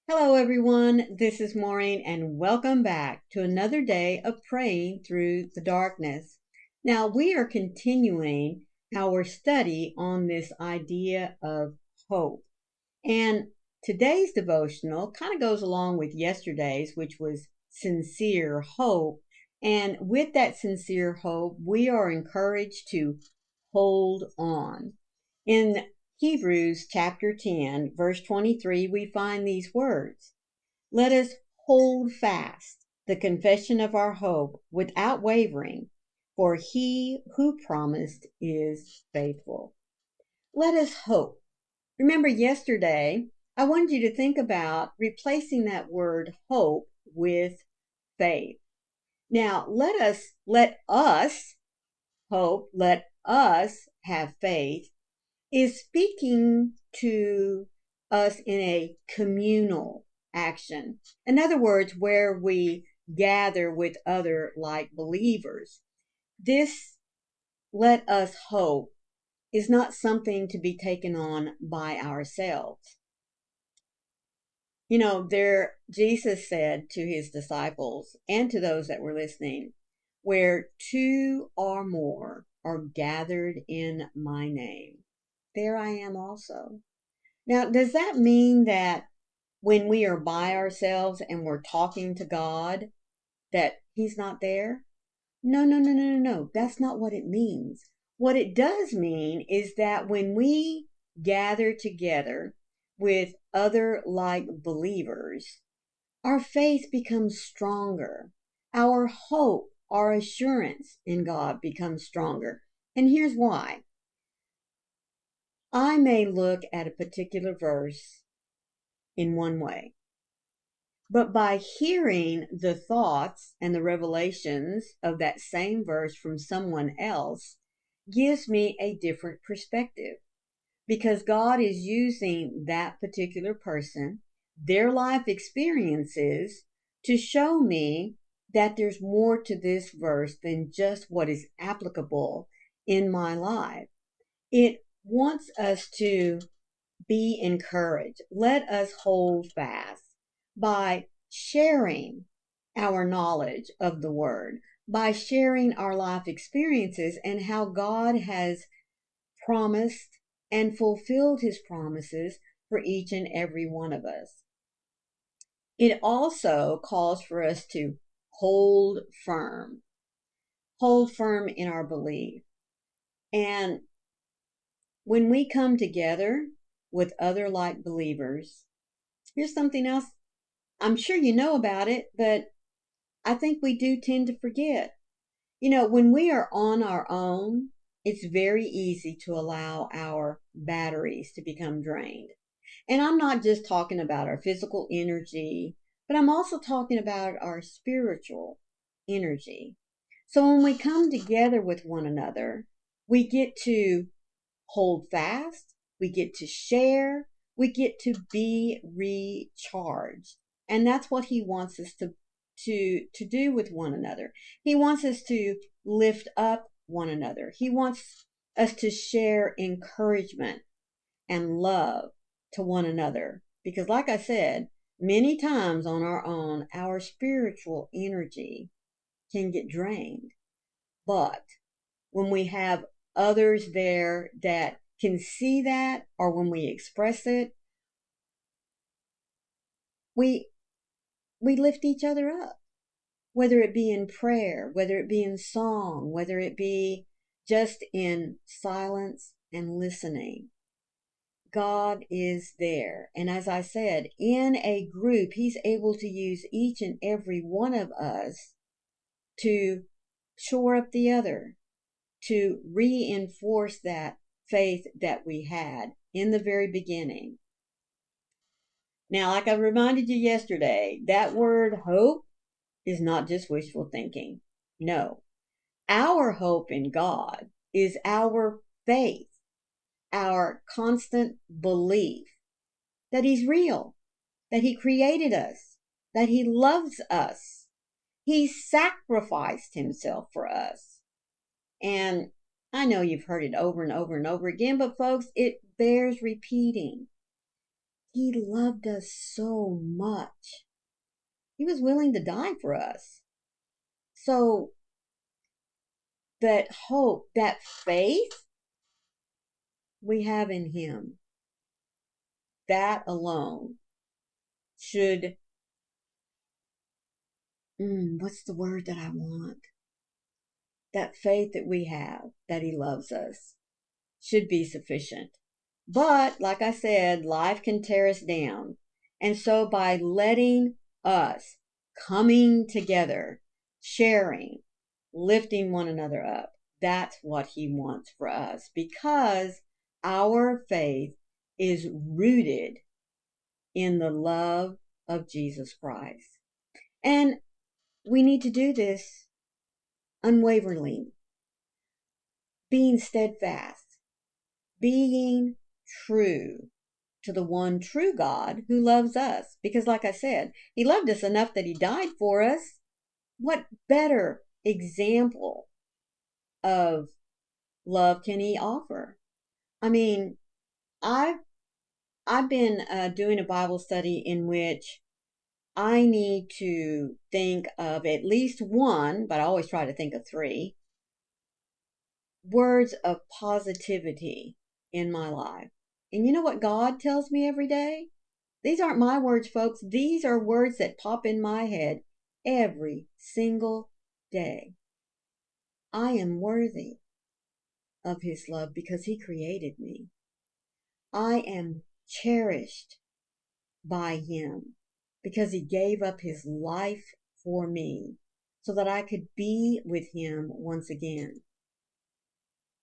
Hello, everyone. This is Maureen, and welcome back to another day of praying through the darkness. Now, we are continuing our study on this idea of hope. And today's devotional kind of goes along with yesterday's, which was sincere hope. And with that sincere hope, we are encouraged to hold on. In Hebrews chapter 10, verse 23, we find these words: Let us hold fast the confession of our hope without wavering, for he who promised is faithful. Let us hope. Remember yesterday, I wanted you to think about replacing that word hope with faith. Now, let us hope, let us have faith is speaking to us in a communal action. In other words, where we gather with other like believers. This let us hope is not something to be taken on by ourselves. Jesus said to his disciples and to those that were listening, where two or more are gathered in my name, there I am also. Now, does that mean that when we are by ourselves and we're talking to God, that he's not there? No. That's not what it means. What it does mean is that when we gather together with other like believers, our faith becomes stronger. Our hope, our assurance in God becomes stronger. And here's why. I may look at a particular verse in one way, but by hearing the thoughts and the revelations of that same verse from someone else gives me a different perspective, because God is using that particular person, their life experiences, to show me that there's more to this verse than just what is applicable in my life. It wants us to be encouraged. Let us hold fast by sharing our knowledge of the Word, by sharing our life experiences and how God has promised and fulfilled his promises for each and every one of us. It also calls for us to hold firm in our belief. And when we come together with other like believers, here's something else. I'm sure you know about it, but I think we do tend to forget. When we are on our own, it's very easy to allow our batteries to become drained. And I'm not just talking about our physical energy, but I'm also talking about our spiritual energy. So when we come together with one another, we get to hold fast, we get to share, we get to be recharged. And that's what he wants us to do with one another. He wants us to lift up one another. He wants us to share encouragement and love to one another. Because like I said, many times on our own, our spiritual energy can get drained. But when we have others there that can see that, or when we express it, we lift each other up, whether it be in prayer, whether it be in song, whether it be just in silence and listening. God is there. And as I said, in a group, he's able to use each and every one of us to shore up the other, to reinforce that faith that we had in the very beginning. Now, like I reminded you yesterday, that word hope is not just wishful thinking. No. Our hope in God is our faith, our constant belief that he's real, that he created us, that he loves us. He sacrificed himself for us. And I know you've heard it over and over and over again, but folks, it bears repeating. He loved us so much. He was willing to die for us. So that hope, that faith we have in him, that alone should, what's the word that I want? That faith that we have, that he loves us, should be sufficient. But like I said, life can tear us down. And so by letting us coming together, sharing, lifting one another up, that's what he wants for us, because our faith is rooted in the love of Jesus Christ. And we need to do this unwaveringly, being steadfast, being true to the one true God who loves us. Because like I said, he loved us enough that he died for us. What better example of love can he offer? I mean, I've been doing a Bible study in which I need to think of at least one, but I always try to think of three, words of positivity in my life. And you know what God tells me every day? These aren't my words, folks. These are words that pop in my head every single day. I am worthy of his love because he created me. I am cherished by him because he gave up his life for me so that I could be with him once again.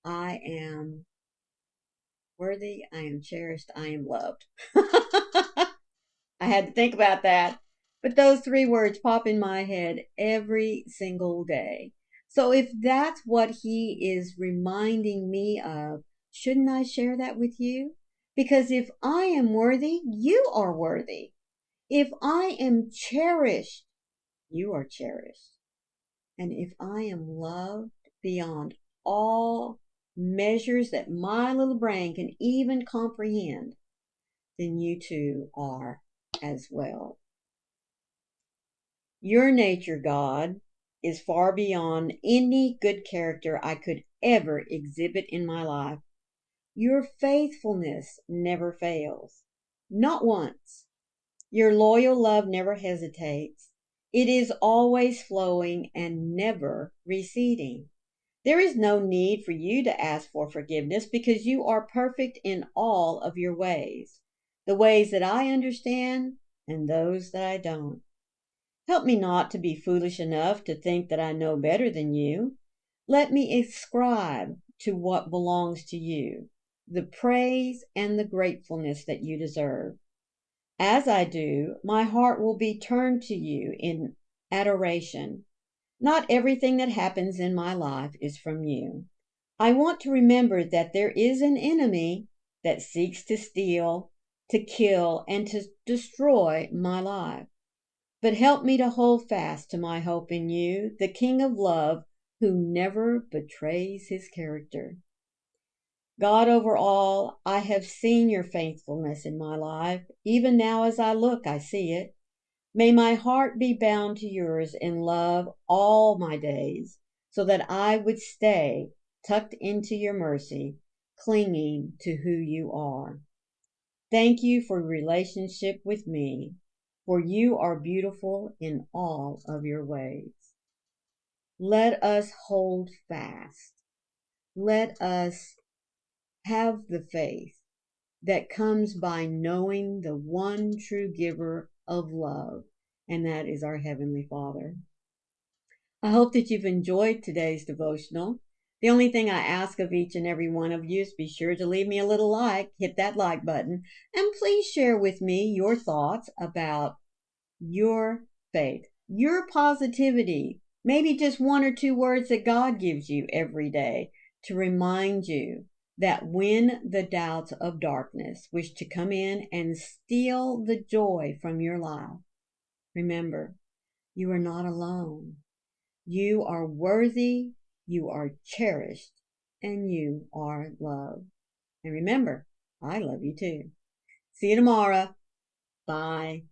I am worthy, I am cherished, I am loved. I had to think about that. But those three words pop in my head every single day. So if that's what he is reminding me of, shouldn't I share that with you? Because if I am worthy, you are worthy. If I am cherished, you are cherished. And if I am loved beyond all measures that my little brain can even comprehend, then you too are as well. Your nature, God, is far beyond any good character I could ever exhibit in my life. Your faithfulness never fails, not once. Your loyal love never hesitates. It is always flowing and never receding. There is no need for you to ask for forgiveness because you are perfect in all of your ways, the ways that I understand and those that I don't. Help me not to be foolish enough to think that I know better than you. Let me ascribe to what belongs to you the praise and the gratefulness that you deserve. As I do, my heart will be turned to you in adoration. Not everything that happens in my life is from you. I want to remember that there is an enemy that seeks to steal, to kill, and to destroy my life. But help me to hold fast to my hope in you, the King of love, who never betrays his character. God over all, I have seen your faithfulness in my life. Even now as I look, I see it. May my heart be bound to yours in love all my days, so that I would stay tucked into your mercy, clinging to who you are. Thank you for relationship with me, for you are beautiful in all of your ways. Let us hold fast. Let us have the faith that comes by knowing the one true giver of love, and that is our Heavenly Father. I hope that you've enjoyed today's devotional. The only thing I ask of each and every one of you is be sure to leave me a little like, hit that like button, and please share with me your thoughts about your faith, your positivity, maybe just one or two words that God gives you every day to remind you that when the doubts of darkness wish to come in and steal the joy from your life, remember, you are not alone. You are worthy, you are cherished, and you are loved. And remember, I love you too. See you tomorrow. Bye.